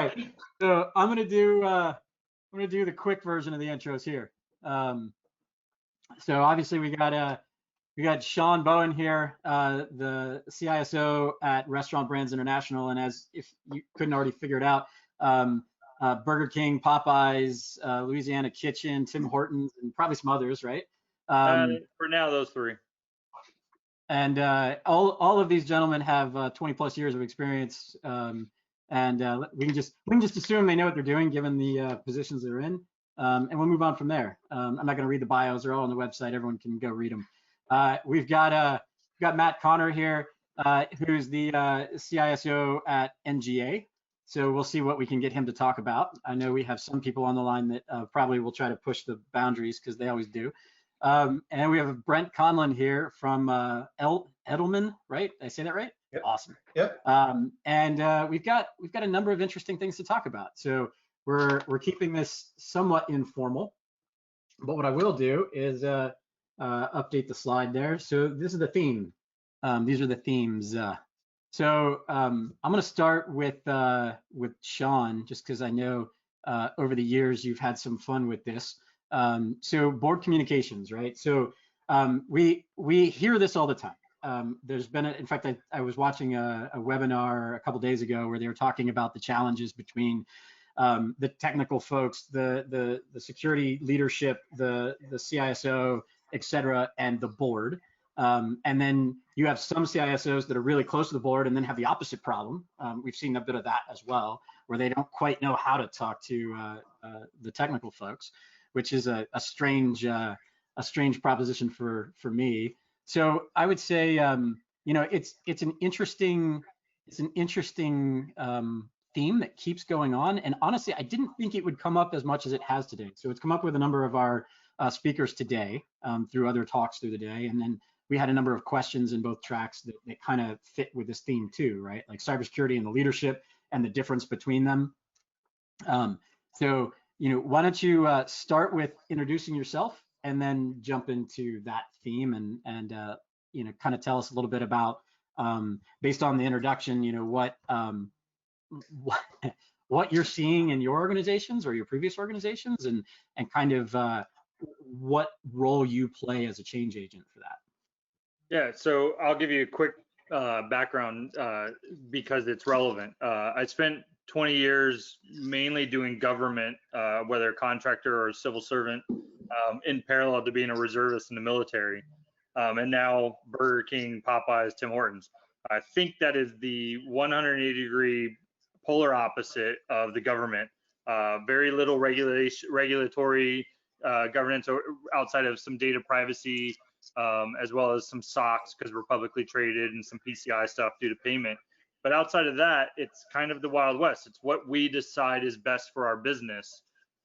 right. So I'm gonna do the quick version of the intros here. So obviously we got Shawn Bowen here, the CISO at Restaurant Brands International, and as if you couldn't already figure it out, Burger King, Popeyes, Louisiana Kitchen, Tim Hortons, and probably some others, right? For now, those three. And all of these gentlemen have 20 plus years of experience, and we can just assume they know what they're doing given the positions they're in, and we'll move on from there. I'm not going to read the bios; they're all on the website. Everyone can go read them. We've got Matt Connor here, who's the CISO at NGA. So we'll see what we can get him to talk about. I know we have some people on the line that probably will try to push the boundaries because they always do. And we have Brent Conlon here from Edelman, right? Did I say that right? Yep. Awesome. Yep. And we've got a number of interesting things to talk about. So we're keeping this somewhat informal, but what I will do is update the slide there. So this is the theme. These are the themes. So I'm going to start with Shawn, just because I know over the years you've had some fun with this. So board communications, right? So we hear this all the time. There's been, in fact, I was watching a webinar a couple days ago where they were talking about the challenges between the technical folks, the security leadership, the CISO, et cetera, and the board. And then you have some CISOs that are really close to the board and then have the opposite problem. We've seen a bit of that as well, where they don't quite know how to talk to the technical folks, which is a strange proposition for me. So I would say, it's an interesting theme that keeps going on. And honestly, I didn't think it would come up as much as it has today. So it's come up with a number of our speakers today through other talks through the day. And then we had a number of questions in both tracks that kind of fit with this theme too, right? Like cybersecurity and the leadership and the difference between them. So, why don't you start with introducing yourself and then jump into that theme and kind of tell us a little bit about, based on the introduction, what you're seeing in your organizations or your previous organizations, and kind of what role you play as a change agent for that. Yeah, so I'll give you a quick background because it's relevant. I spent 20 years mainly doing government, whether contractor or civil servant, in parallel to being a reservist in the military. And now Burger King, Popeyes, Tim Hortons. I think that is the 180-degree polar opposite of the government. Very little regulatory governance outside of some data privacy, as well as some SOX because we're publicly traded, and some PCI stuff due to payment. But outside of that, it's kind of the Wild West. It's what we decide is best for our business.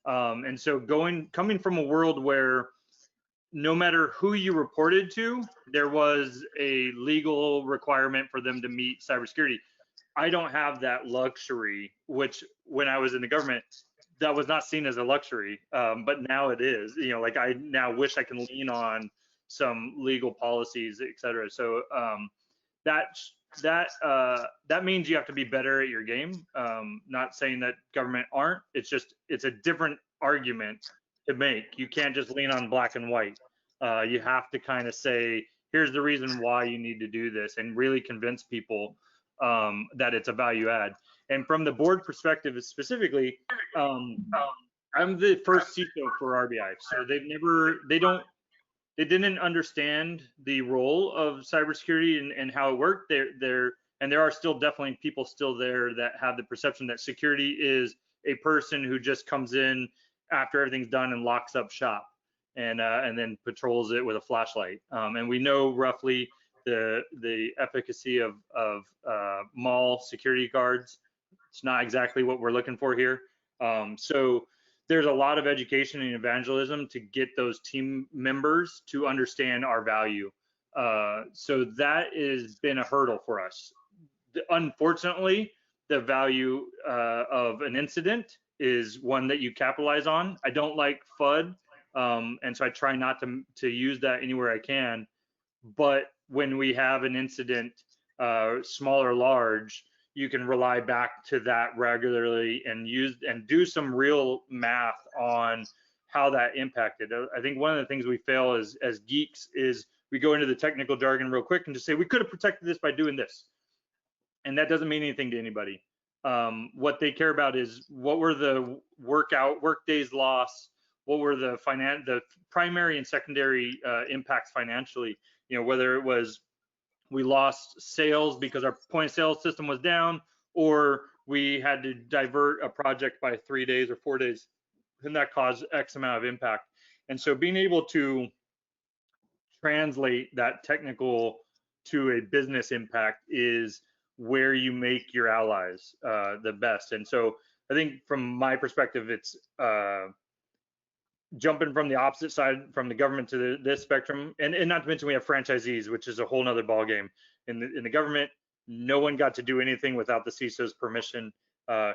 And so coming from a world where no matter who you reported to, there was a legal requirement for them to meet cybersecurity. I don't have that luxury, which when I was in the government, that was not seen as a luxury, but now it is. Like I now wish I can lean on some legal policies, et cetera. So that means you have to be better at your game. Not saying that government aren't. It's a different argument to make. You can't just lean on black and white. You have to kind of say, here's the reason why you need to do this, and really convince people that it's a value add. And from the board perspective specifically, I'm the first CISO for RBI, so they didn't understand the role of cybersecurity and how it worked. And there are still definitely people still there that have the perception that security is a person who just comes in after everything's done and locks up shop and then patrols it with a flashlight. And we know roughly the efficacy of mall security guards. It's not exactly what we're looking for here. So there's a lot of education and evangelism to get those team members to understand our value. So that has been a hurdle for us. Unfortunately, the value of an incident is one that you capitalize on. I don't like FUD, and so I try not to use that anywhere I can. But when we have an incident, small or large, you can rely back to that regularly and do some real math on how that impacted. I think one of the things we fail as geeks is we go into the technical jargon real quick and just say we could have protected this by doing this, and that doesn't mean anything to anybody. What they care about is what were the work days lost, what were the primary and secondary impacts financially. You know, whether it was we lost sales because our point of sale system was down, or we had to divert a project by 3 days or 4 days, and that caused X amount of impact. And so being able to translate that technical to a business impact is where you make your allies the best. And so I think from my perspective, it's jumping from the opposite side, from the government to this spectrum, and not to mention we have franchisees, which is a whole nother ballgame. In the government, no one got to do anything without the CISO's permission.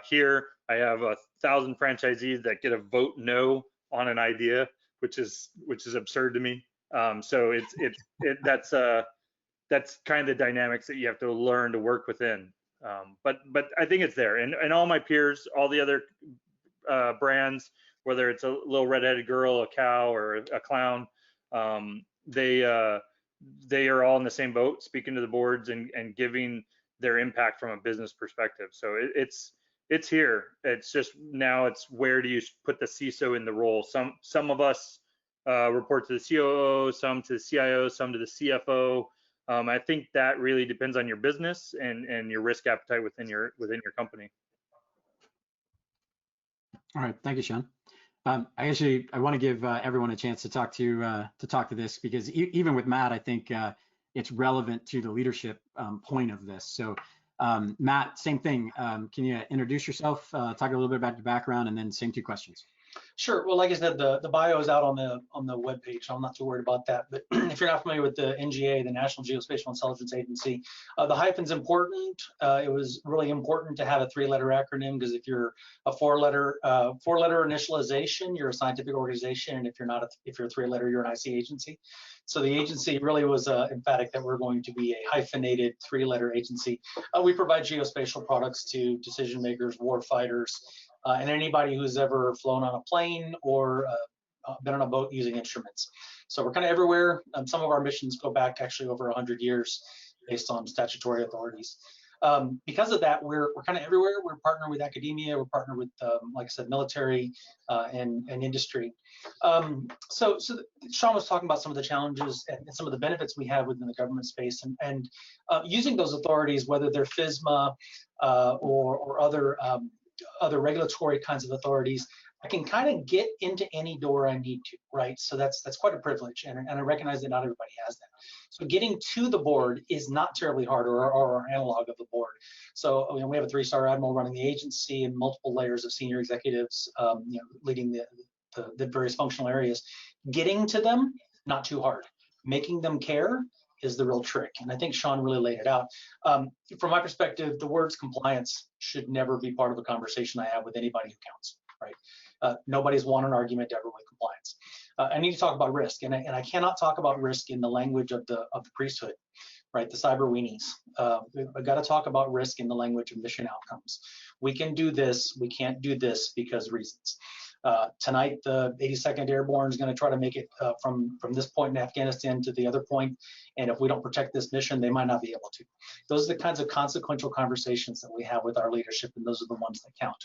Here, I have 1,000 franchisees that get a vote no on an idea, which is absurd to me. So that's kind of the dynamics that you have to learn to work within. But I think it's there, and all my peers, all the other brands, whether it's a little redheaded girl, a cow, or a clown, they are all in the same boat, speaking to the boards and giving their impact from a business perspective. So it's here. It's just now it's where do you put the CISO in the role? Some of us report to the COO, some to the CIO, some to the CFO. I think that really depends on your business and your risk appetite within your company. All right, thank you, Shawn. I want to give everyone a chance to talk to this, because even with Matt, I think it's relevant to the leadership point of this. So Matt, same thing. Can you introduce yourself, talk a little bit about your background, and then same two questions. Sure. Well, like I said, the bio is out on the webpage, so I'm not too worried about that. But if you're not familiar with the NGA, the National Geospatial-Intelligence Agency, the hyphen's important. It was really important to have a 3-letter acronym, because if you're a 4-letter initialization, you're a scientific organization, and if you're 3-letter, you're an IC agency. So the agency really was emphatic that we're going to be a hyphenated 3-letter agency. We provide geospatial products to decision makers, war fighters, and anybody who's ever flown on a plane or been on a boat using instruments. So we're kind of everywhere. Some of our missions go back actually over 100 years based on statutory authorities. Because of that, we're kind of everywhere. We're partnered with academia. We're partnered with, like I said, military and industry. So Shawn was talking about some of the challenges and some of the benefits we have within the government space, and using those authorities, whether they're FISMA or other regulatory kinds of authorities, I can kind of get into any door I need to, right? So that's quite a privilege, and I recognize that not everybody has that. So getting to the board is not terribly hard, or our analog of the board. So we have a 3-star admiral running the agency and multiple layers of senior executives, leading the various functional areas. Getting to them, not too hard. Making them care is the real trick, and I think Shawn really laid it out. From my perspective, the words compliance should never be part of a conversation I have with anybody who counts, right? Nobody's won an argument ever with compliance. I need to talk about risk, and I cannot talk about risk in the language of the priesthood, right? The cyber weenies. I've got to talk about risk in the language of mission outcomes. We can do this, we can't do this because reasons. Tonight, the 82nd Airborne is going to try to make it from this point in Afghanistan to the other point, and if we don't protect this mission, they might not be able to. Those are the kinds of consequential conversations that we have with our leadership, and those are the ones that count.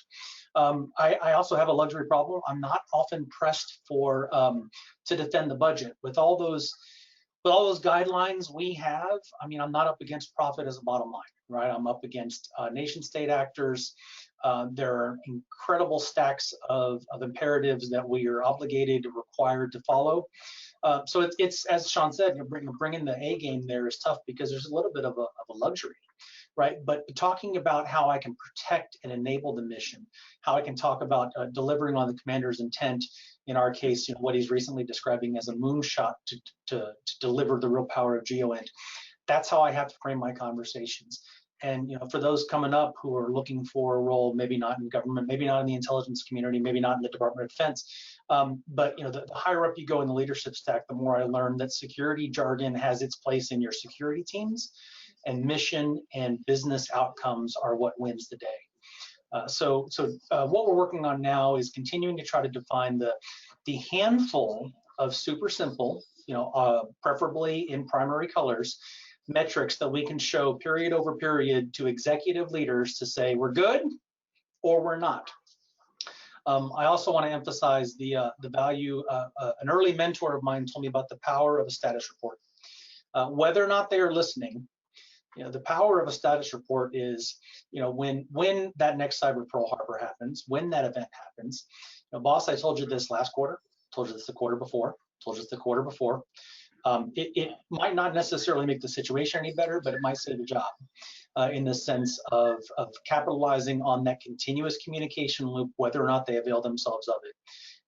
I also have a luxury problem. I'm not often pressed to defend the budget. With all those guidelines we have, I mean, I'm not up against profit as a bottom line, right? I'm up against nation state actors. There are incredible stacks of imperatives that we are obligated or required to follow. So it's as Shawn said, bringing the A game there is tough, because there's a little bit of a luxury, right? But talking about how I can protect and enable the mission, how I can talk about delivering on the commander's intent, in our case, what he's recently describing as a moonshot to deliver the real power of GeoInt. That's how I have to frame my conversations. And for those coming up who are looking for a role, maybe not in government, maybe not in the intelligence community, maybe not in the Department of Defense, but the higher up you go in the leadership stack, the more I learn that security jargon has its place in your security teams, and mission and business outcomes are what wins the day. So what we're working on now is continuing to try to define the handful of super simple, preferably in primary colors, metrics that we can show period over period to executive leaders to say we're good or we're not. I also want to emphasize the value. An early mentor of mine told me about the power of a status report. Whether or not they are listening, the power of a status report is, when that next cyber Pearl Harbor happens, when that event happens. Boss, I told you this last quarter, told you this the quarter before, told you this the quarter before. It might not necessarily make the situation any better, but it might save a job in the sense of capitalizing on that continuous communication loop, whether or not they avail themselves of it.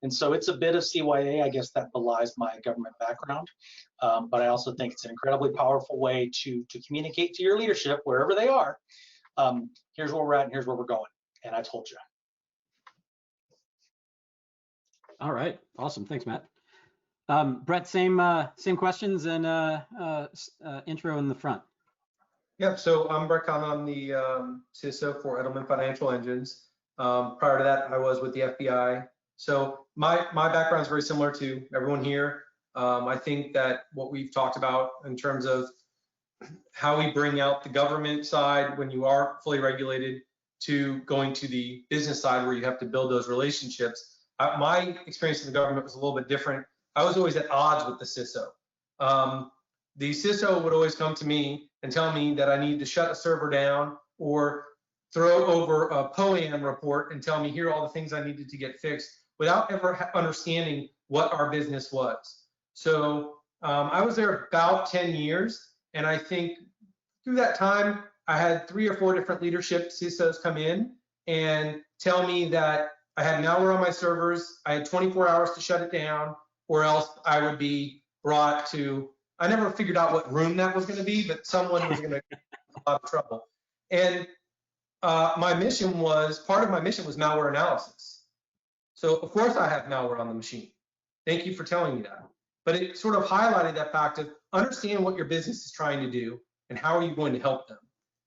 And so it's a bit of CYA, I guess that belies my government background, but I also think it's an incredibly powerful way to communicate to your leadership, wherever they are, here's where we're at and here's where we're going, and I told you. All right, awesome, thanks, Matt. Brett, same questions and intro in the front. Yep, so I'm Brett Conlon, I'm the CISO for Edelman Financial Engines. Prior to that, I was with the FBI. So my background is very similar to everyone here. I think that what we've talked about in terms of how we bring out the government side when you are fully regulated to going to the business side where you have to build those relationships. My experience in the government was a little bit different. I was always at odds with the CISO. The CISO would always come to me and tell me that I needed to shut a server down or throw over a POAM report and tell me here are all the things I needed to get fixed without ever understanding what our business was. So I was there about 10 years, and I think through that time, I had 3 or 4 different leadership CISOs come in and tell me that I had malware on my servers, I had 24 hours to shut it down, or else I would be brought to, I never figured out what room that was going to be, but someone was going to get a lot of trouble. And part of my mission was malware analysis. So of course I have malware on the machine. Thank you for telling me that. But it sort of highlighted that fact of understand what your business is trying to do and how are you going to help them.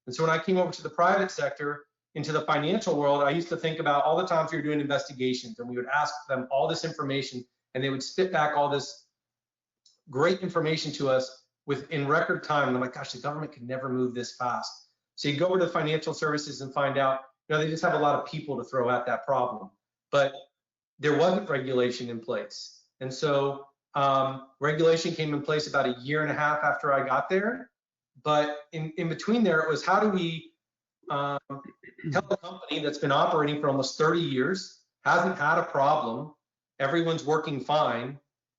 And so when I came over to the private sector, into the financial world, I used to think about all the times we were doing investigations and we would ask them all this information and they would spit back all this great information to us in record time. And I'm like, gosh, the government could never move this fast. So you go over to financial services and find out, they just have a lot of people to throw at that problem. But there wasn't regulation in place. And so regulation came in place about 1.5 years after I got there. But in between there, it was how do we tell a company that's been operating for almost 30 years, hasn't had a problem, everyone's working fine,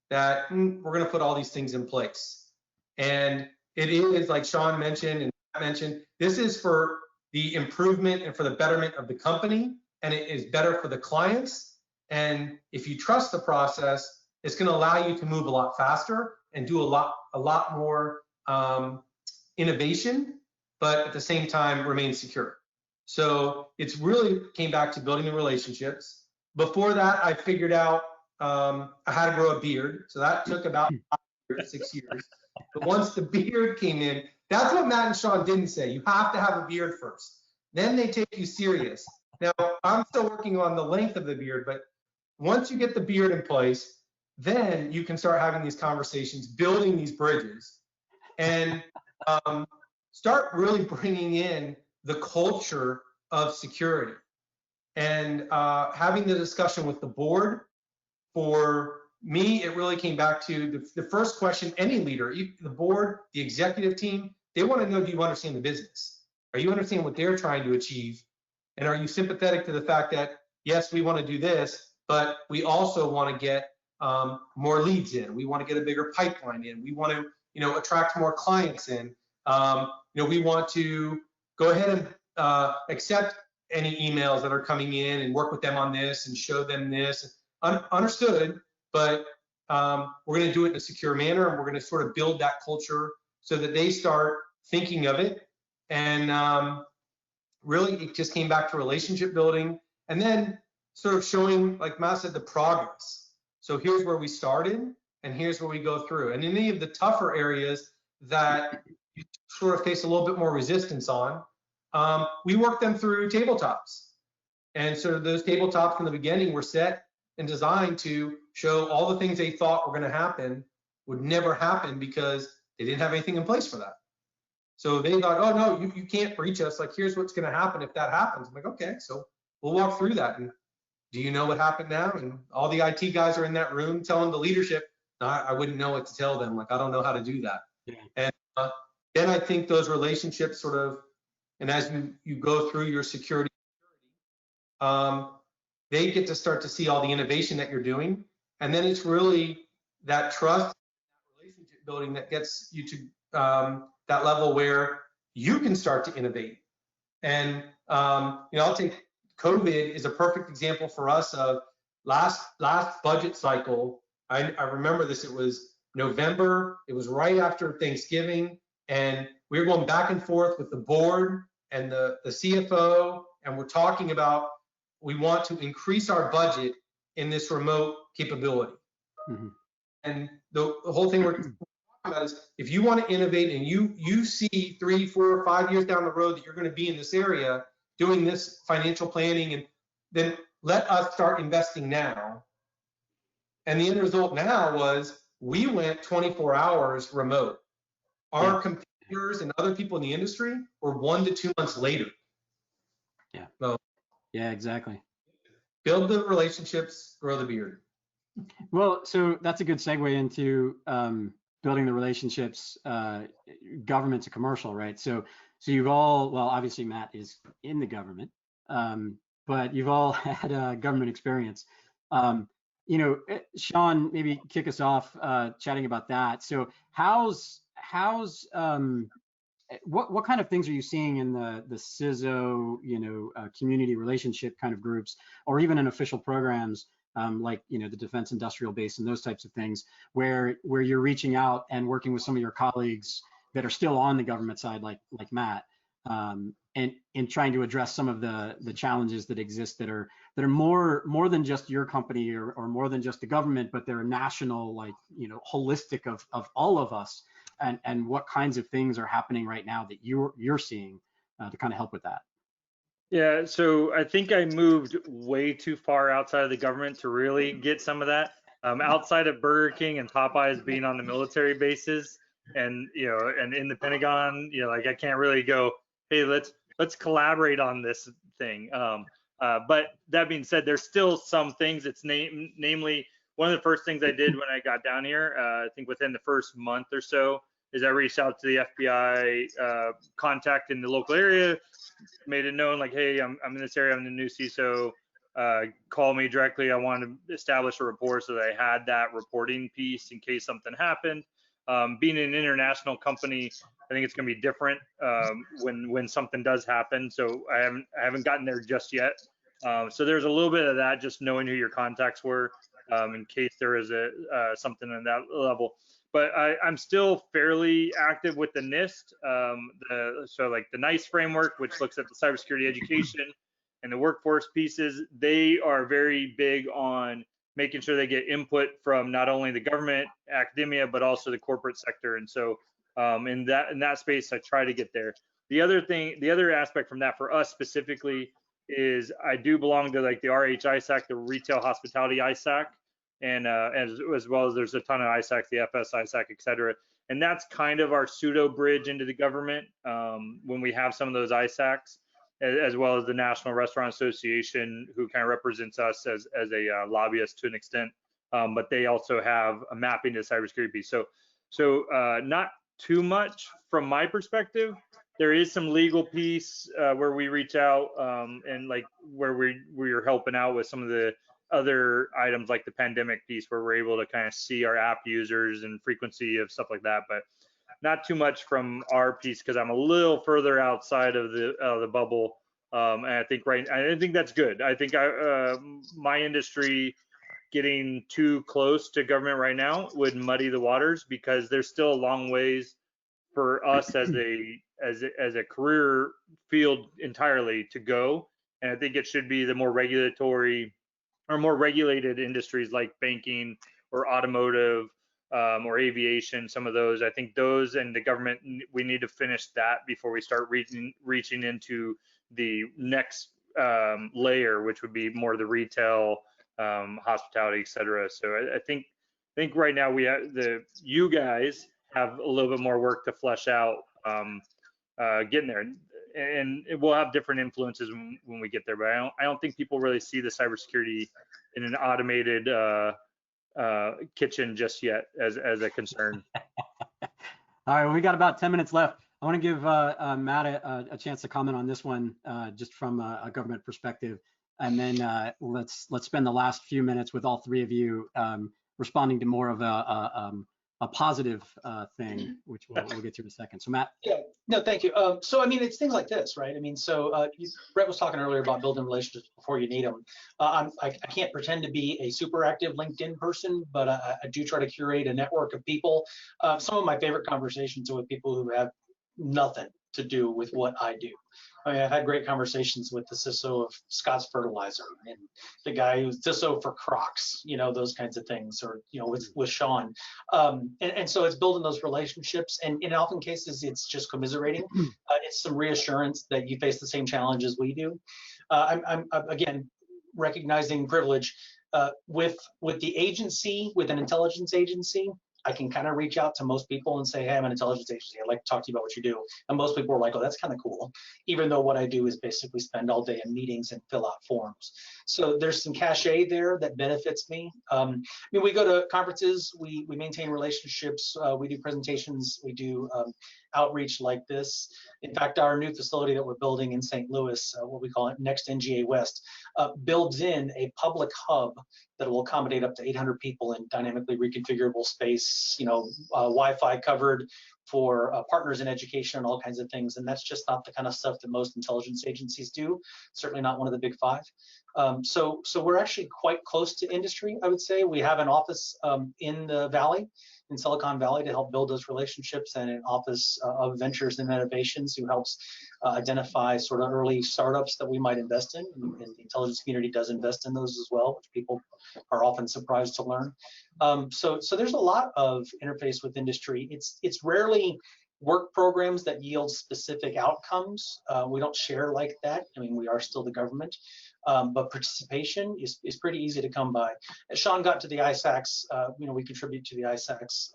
that we're going to put all these things in place. And it is, like Shawn mentioned and Matt mentioned, this is for the improvement and for the betterment of the company, and it is better for the clients. And if you trust the process, it's going to allow you to move a lot faster and do a lot more innovation, but at the same time remain secure. So it's really came back to building the relationships. Before that, I figured out I had to grow a beard. So that took about 6 years. But once the beard came in, that's what Matt and Shawn didn't say. You have to have a beard first. Then they take you serious. Now, I'm still working on the length of the beard, but once you get the beard in place, then you can start having these conversations, building these bridges, and start really bringing in the culture of security and having the discussion with the board. For me, it really came back to the first question any leader, the board, the executive team, they want to know, do you understand the business? Are you understanding what they're trying to achieve? And are you sympathetic to the fact that, yes, we want to do this, but we also want to get more leads in. We want to get a bigger pipeline in. We want to, attract more clients in. We want to go ahead and accept any emails that are coming in and work with them on this and show them this. Understood, but we're going to do it in a secure manner, and we're going to sort of build that culture so that they start thinking of it. And really, it just came back to relationship building, and then sort of showing, like Matt said, the progress. So here's where we started, and here's where we go through. And in any of the tougher areas that you sort of face a little bit more resistance on. We work them through tabletops. And so those tabletops from the beginning were set and designed to show all the things they thought were going to happen would never happen because they didn't have anything in place for that. So they thought, oh no, you can't breach us. Like, here's what's going to happen if that happens. I'm like, okay, so we'll walk through that. And do you know what happened now? And all the IT guys are in that room telling the leadership, no, I wouldn't know what to tell them. Like, I don't know how to do that. Yeah. And then I think those relationships sort of, and as you go through your security, they get to start to see all the innovation that you're doing. And then it's really that trust, relationship building that gets you to that level where you can start to innovate. And I'll take COVID is a perfect example for us of last budget cycle. I remember this, it was November, it was right after Thanksgiving, and we were going back and forth with the board and the CFO, and we're talking about we want to increase our budget in this remote capability. Mm-hmm. And the whole thing we're talking about is if you want to innovate and you see 3, 4, 5 years down the road that you're going to be in this area doing this financial planning, and then let us start investing now. And the end result now was we went 24 hours remote. Our competitors and other people in the industry were 1 to 2 months later. Yeah. So, yeah, exactly. Build the relationships, grow the beard. Well, so that's a good segue into building the relationships, government to commercial, right? So you've all, well, obviously Matt is in the government, but you've all had government experience. Shawn, maybe kick us off chatting about that. So what kind of things are you seeing in the CISO, community relationship kind of groups, or even in official programs like the Defense Industrial Base and those types of things, where you're reaching out and working with some of your colleagues that are still on the government side, like Matt, and trying to address some of the challenges that exist that are more than just your company or more than just the government, but they're national, like holistic of all of us, and what kinds of things are happening right now that you're seeing to kind of help with that. Yeah, so I think I moved way too far outside of the government to really get some of that. Outside of Burger King and Popeyes being on the military bases, and and in the Pentagon, like I can't really go, hey, let's collaborate on this thing. But that being said, there's still some things. It's namely one of the first things I did when I got down here. I think within the first month or so, is I reached out to the FBI contact in the local area, made it known like, hey, I'm in this area, I'm the new CISO, call me directly. I wanted to establish a rapport so that I had that reporting piece in case something happened. Being an international company, I think it's going to be different when something does happen. So I haven't gotten there just yet. So there's a little bit of that, just knowing who your contacts were in case there is something in that level. But I'm still fairly active with the NIST. So like the NICE framework, which looks at the cybersecurity education and the workforce pieces, they are very big on making sure they get input from not only the government, academia, but also the corporate sector. And so in that space, I try to get there. The other aspect from that for us specifically is I do belong to like the RH ISAC, the Retail Hospitality ISAC. And as well as there's a ton of ISACs, the FS ISAC, et cetera. And that's kind of our pseudo bridge into the government when we have some of those ISACs, as well as the National Restaurant Association, who kind of represents us as a lobbyist to an extent, but they also have a mapping to the cybersecurity piece. So not too much from my perspective. There is some legal piece where we reach out and like where we're helping out with some of the other items like the pandemic piece, where we're able to kind of see our app users and frequency of stuff like that, but not too much from our piece because I'm a little further outside of the bubble. And I think that's good. I think my industry getting too close to government right now would muddy the waters, because there's still a long ways for us as a career field entirely to go. And I think it should be the more regulatory or more regulated industries like banking or automotive or aviation, some of those. I think those and the government, we need to finish that before we start reaching into the next layer, which would be more the retail, hospitality, et cetera. So I think right now you guys have a little bit more work to flesh out getting there, and it will have different influences when we get there. But I don't think people really see the cybersecurity in an automated kitchen just yet as a concern. All right, well, we got about 10 minutes left. I want to give Matt a chance to comment on this one, just from a government perspective, and then let's spend the last few minutes with all three of you responding to more of a positive thing, which we'll get to in a second. So Matt. Yeah, no, thank you. So I mean, it's things like this, right? I mean, so Brett was talking earlier about building relationships before you need them. I can't pretend to be a super active LinkedIn person, but I do try to curate a network of people. Some of my favorite conversations are with people who have nothing to do with what I do. I mean, I've had great conversations with the CISO of Scott's Fertilizer and the guy who's CISO for Crocs, you know, those kinds of things, or, you know, with Shawn. And so it's building those relationships. And in often cases, it's just commiserating. It's some reassurance that you face the same challenges we do. I'm again, recognizing privilege with the agency, with an intelligence agency. I can kind of reach out to most people and say, hey, I'm an intelligence agency. I'd like to talk to you about what you do. And most people are like, oh, that's kind of cool. Even though what I do is basically spend all day in meetings and fill out forms. So there's some cachet there that benefits me. I mean, we go to conferences, we maintain relationships, we do presentations, we do outreach like this. In fact, our new facility that we're building in St. Louis, what we call it Next NGA West, builds in a public hub that will accommodate up to 800 people in dynamically reconfigurable space, you know, Wi-Fi covered for partners in education and all kinds of things. And that's just not the kind of stuff that most intelligence agencies do, certainly not one of the big five. So we're actually quite close to industry, I would say. We have an office in the Valley, in Silicon Valley, to help build those relationships, and an office of ventures and innovations who helps identify sort of early startups that we might invest in. And the intelligence community does invest in those as well, which people are often surprised to learn. So there's a lot of interface with industry. It's rarely work programs that yield specific outcomes. We don't share like that. I mean, we are still the government. But participation is pretty easy to come by. As Shawn got to the ISACs, you know, we contribute to the ISACs.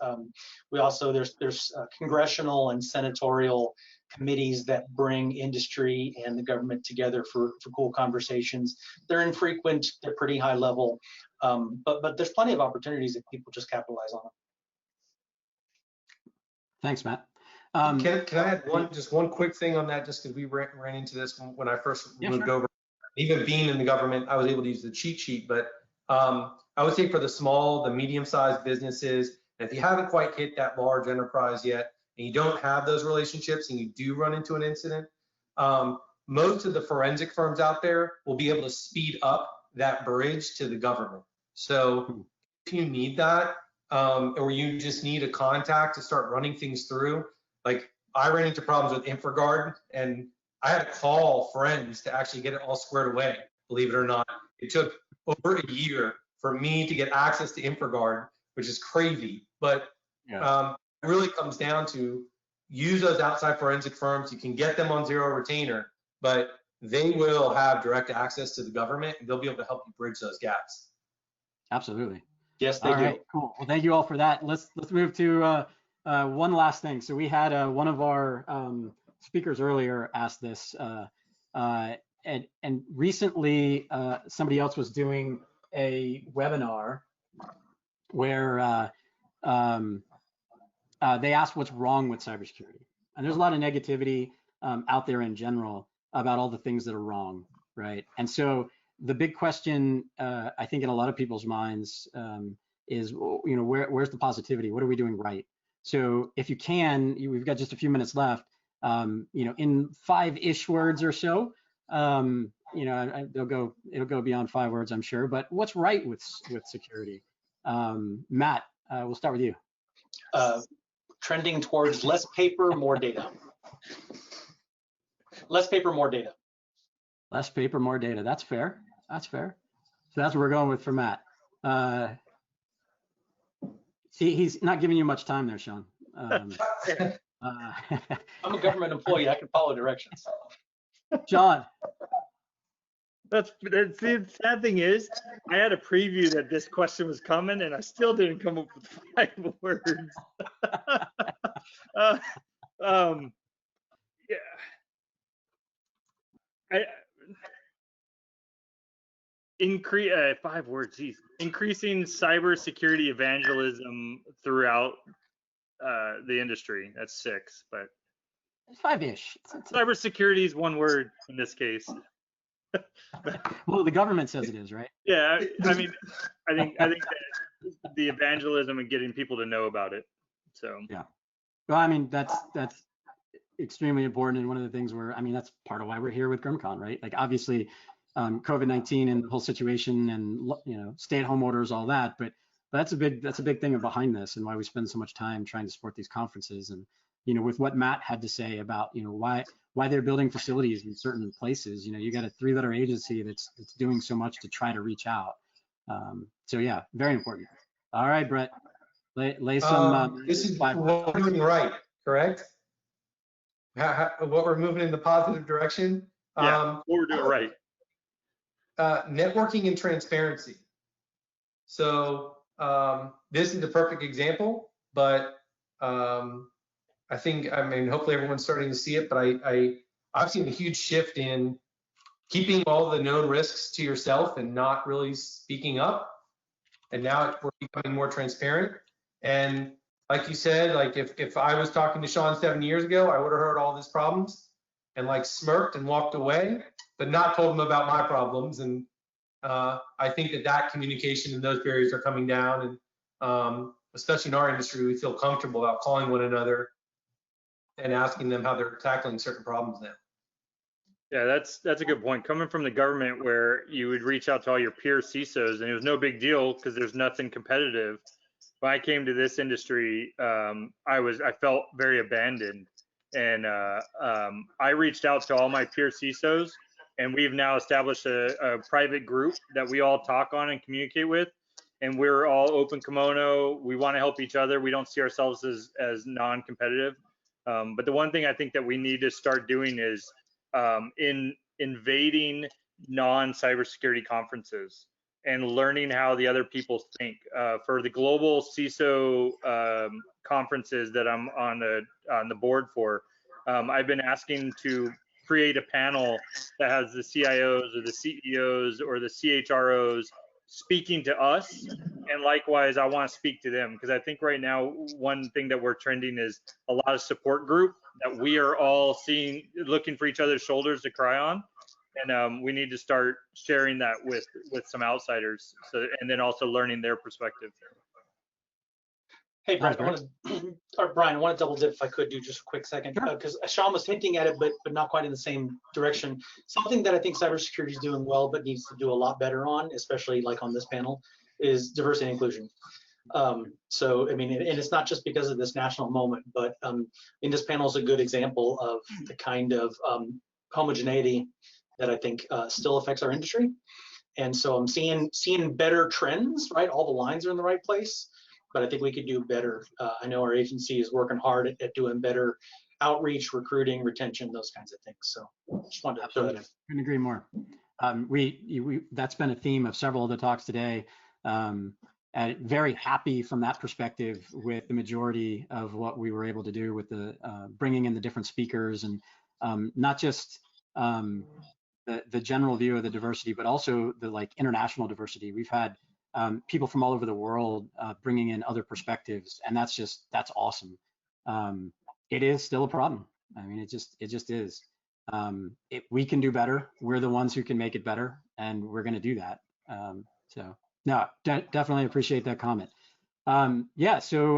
We also, there's congressional and senatorial committees that bring industry and the government together for cool conversations. They're infrequent, they're pretty high level, but there's plenty of opportunities if people just capitalize on them. Thanks, Matt. Can I add just one quick thing on that, just because we ran into this when I first moved over. Even being in the government, I was able to use the cheat sheet, but I would say for the small, the medium-sized businesses, and if you haven't quite hit that large enterprise yet, and you don't have those relationships, and you do run into an incident, most of the forensic firms out there will be able to speed up that bridge to the government. So if you need that, or you just need a contact to start running things through, like I ran into problems with InfraGard, and I had to call friends to actually get it all squared away, believe it or not. It took over a year for me to get access to InfraGard, which is crazy. But it really comes down to use those outside forensic firms. You can get them on zero retainer, but they will have direct access to the government, and they'll be able to help you bridge those gaps. Absolutely. Yes, they all do. Right, cool. Well, thank you all for that. Let's move to one last thing. So we had one of our speakers earlier asked this, and recently somebody else was doing a webinar where they asked what's wrong with cybersecurity. And there's a lot of negativity out there in general about all the things that are wrong, right? And so the big question, I think in a lot of people's minds is, you know, where's the positivity? What are we doing right? So if you can, we've got just a few minutes left, you know, in 5-ish words or so, you know, it'll go beyond 5 words, I'm sure, but what's right with security? Matt, we'll start with you. Trending towards less paper, more data. Less paper, more data. Less paper, more data. That's fair. That's fair. So that's what we're going with for Matt. See, he's not giving you much time there, Shawn. I'm a government employee. I can follow directions. John, See, the sad thing is, I had a preview that this question was coming, and I still didn't come up with 5 words. Yeah. Increase 5 words. Geez. Increasing cybersecurity evangelism throughout the industry. That's 6, but 5-ish. cybersecurity is 1 word in this case. Well, the government says it is, right? Yeah, I mean, I think that the evangelism and getting people to know about it. So yeah. Well, I mean, that's extremely important, and one of the things where, I mean, that's part of why we're here with GRIMMCon, right? Like, obviously, COVID-19 and the whole situation, and stay-at-home orders, all that, but that's a big thing behind this, and why we spend so much time trying to support these conferences. And with what Matt had to say about why they're building facilities in certain places, you got a 3-letter agency that's doing so much to try to reach out. So yeah, very important. All right, Brett, lay some. This is what we're doing right, correct? What we're moving in the positive direction. Yeah, what we're doing right. Networking and transparency. So this is the perfect example, but I mean, hopefully everyone's starting to see it, but I've seen a huge shift in keeping all the known risks to yourself and not really speaking up. And now we're becoming more transparent. And like you said, like if I was talking to Shawn 7 years ago, I would have heard all these problems and like smirked and walked away, but not told him about my problems. And I think that communication and those barriers are coming down. And especially in our industry, we feel comfortable about calling one another and asking them how they're tackling certain problems now. Yeah, that's a good point. Coming from the government, where you would reach out to all your peer CISOs, and it was no big deal because there's nothing competitive. When I came to this industry, I felt very abandoned, and I reached out to all my peer CISOs, and we've now established a private group that we all talk on and communicate with, and we're all open kimono. We want to help each other. We don't see ourselves as non-competitive. But the one thing I think that we need to start doing is in invading non-cybersecurity conferences and learning how the other people think. For the global CISO conferences that I'm on the board for, I've been asking to create a panel that has the CIOs or the CEOs or the CHROs speaking to us, and likewise I want to speak to them, because I think right now one thing that we're trending is a lot of support group that we are all looking for each other's shoulders to cry on, and we need to start sharing that with some outsiders, and then also learning their perspective. Hey, Brett, Brian, I want to double dip if I could do just a quick second, because Shawn was hinting at it, but not quite in the same direction. Something that I think cybersecurity is doing well, but needs to do a lot better on, especially like on this panel, is diversity and inclusion. So, I mean, and it's not just because of this national moment, but in this panel is a good example of the kind of homogeneity that I think still affects our industry. And so I'm seeing better trends, right? All the lines are in the right place, but I think we could do better. I know our agency is working hard at doing better outreach, recruiting, retention, those kinds of things. So just wanted to throw that in. Couldn't agree more. That's been a theme of several of the talks today. And very happy from that perspective with the majority of what we were able to do with the bringing in the different speakers, and not just the general view of the diversity, but also the international diversity. We've had people from all over the world bringing in other perspectives, and that's awesome. It is still a problem. I mean, it just is. We can do better. We're the ones who can make it better, and we're going to do that. So no, definitely appreciate that comment. Yeah. So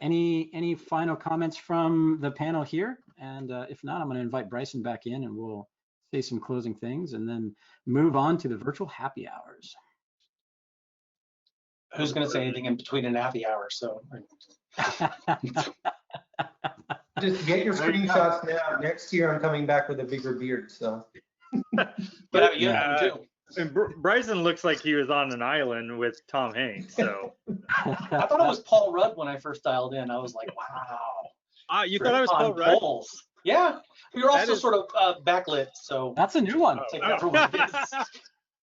any final comments from the panel here? And if not, I'm going to invite Bryson back in, and we'll say some closing things, and then move on to the virtual happy hours. Who's going to say anything in between an happy hour? So just get your screenshots now. Next year, I'm coming back with a bigger beard. So, but you have them too. And Bryson looks like he was on an island with Tom Hanks. So I thought it was Paul Rudd when I first dialed in. I was like, wow. You thought I was Paul Rudd? Poles. Yeah. You're also is- sort of backlit, so That's a new one. take that for what it is.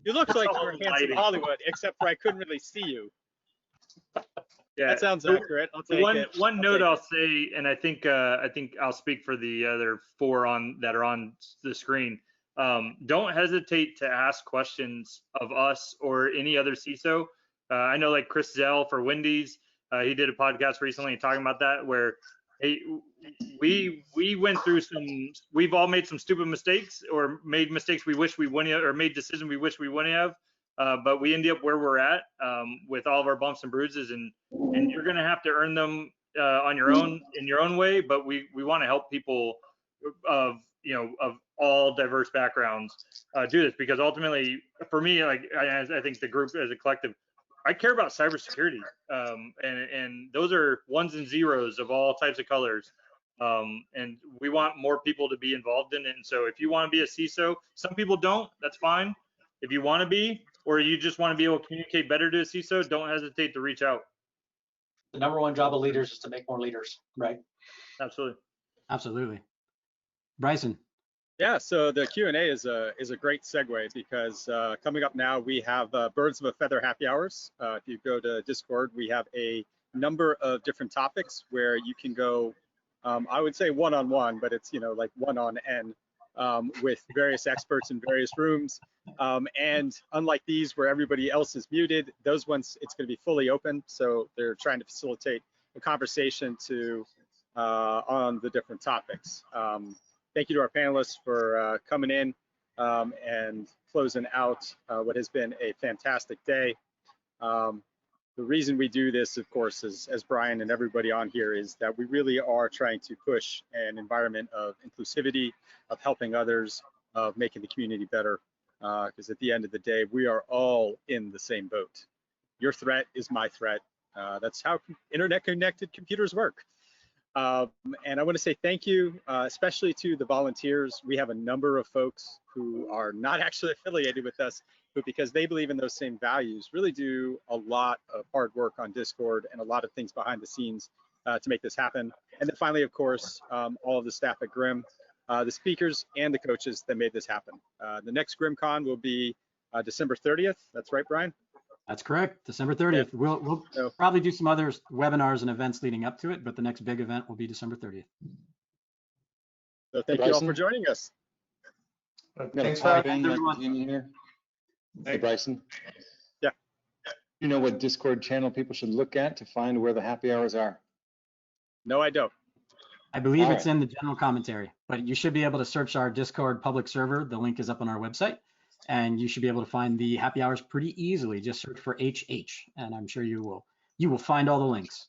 You look like all you're in handsome lighting. Hollywood, except for I couldn't really see you. yeah, That sounds accurate. I'll take it. One I'll note take I'll it. say, and I think I'll speak for the other four that are on the screen. Don't hesitate to ask questions of us or any other CISO. I know like Chris Zell for Wendy's, he did a podcast recently talking about that, where hey, we went through we've all made some stupid mistakes or made mistakes we wish we wouldn't have, or made decisions we wish we wouldn't have. But we end up where we're at with all of our bumps and bruises, and you're going to have to earn them on your own, in your own way. But we want to help people of all diverse backgrounds do this, because ultimately, for me, like I think the group as a collective, I care about cybersecurity, and those are ones and zeros of all types of colors. And we want more people to be involved in it. And so if you want to be a CISO, some people don't, that's fine. If you want to be, or you just want to be able to communicate better to a CISO, don't hesitate to reach out. The number one job of leaders is to make more leaders, right? Absolutely. Absolutely. Bryson. Yeah, so the Q&A is a great segue, because coming up now we have Birds of a Feather happy hours. If you go to Discord, we have a number of different topics where you can go, I would say one-on-one, but it's like one-on-n with various experts in various rooms. And unlike these where everybody else is muted, those ones it's going to be fully open. So they're trying to facilitate a conversation on the different topics. Thank you to our panelists for coming in and closing out what has been a fantastic day. The reason we do this, of course, as Brian and everybody on here, is that we really are trying to push an environment of inclusivity, of helping others, of making the community better. Because at the end of the day, we are all in the same boat. Your threat is my threat. That's how internet-connected computers work. And I want to say thank you, especially to the volunteers. We have a number of folks who are not actually affiliated with us, but because they believe in those same values, really do a lot of hard work on Discord and a lot of things behind the scenes to make this happen. And then finally, of course, all of the staff at GRIMM, the speakers and the coaches that made this happen. The next GRIMMCon will be December 30th. That's right, Brian? That's correct. December 30th. Yeah. We'll So- probably do some other webinars and events leading up to it, but the next big event will be December 30th. So thank you all for joining us. Thanks for having me. Everyone. Here. Hey, Bryson. Yeah. You know what Discord channel people should look at to find where the happy hours are? No, I don't. I believe All it's in the general commentary, but you should be able to search our Discord public server. The link is up on our website, and you should be able to find the happy hours pretty easily. Just search for HH, and I'm sure you will find all the links.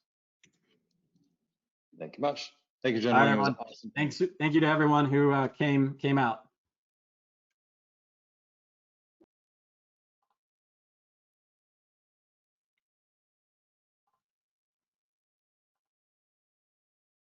Thank you much. Thank you, All right, gentlemen. It was everyone. awesome. Thank you to everyone who came out.